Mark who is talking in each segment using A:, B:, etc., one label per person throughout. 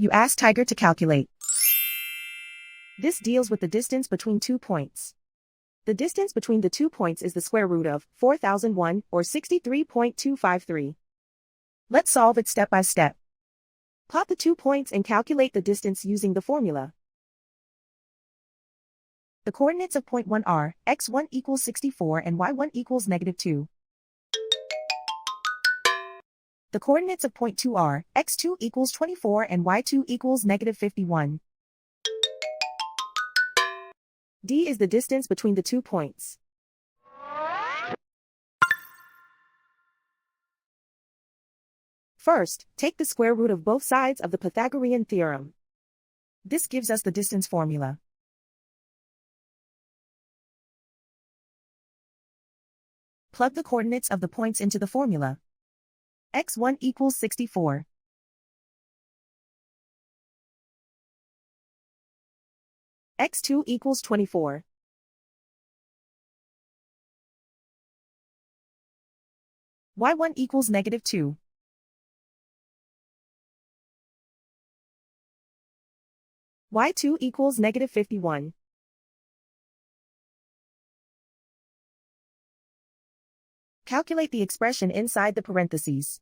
A: You ask Tiger to calculate. This deals with the distance between 2 points. The distance between the 2 points is the square root of 4001, or 63.253. Let's solve it step by step. Plot the 2 points and calculate the distance using the formula. The coordinates of point 1 are x1 equals 64 and y1 equals -2. The coordinates of point 2 are x2 equals 24 and y2 equals -51. D is the distance between the 2 points. First, take the square root of both sides of the Pythagorean theorem. This gives us the distance formula. Plug the coordinates of the points into the formula. x1 equals 64. x2 equals 24. y1 equals -2. y2 equals -51. Calculate the expression inside the parentheses.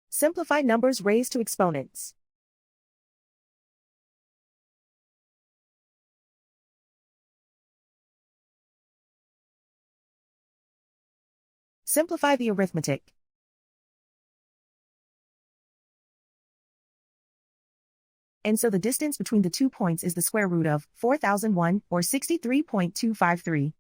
A: Simplify numbers raised to exponents. Simplify the arithmetic. And so the distance between the 2 points is the square root of 4001, or 63.253.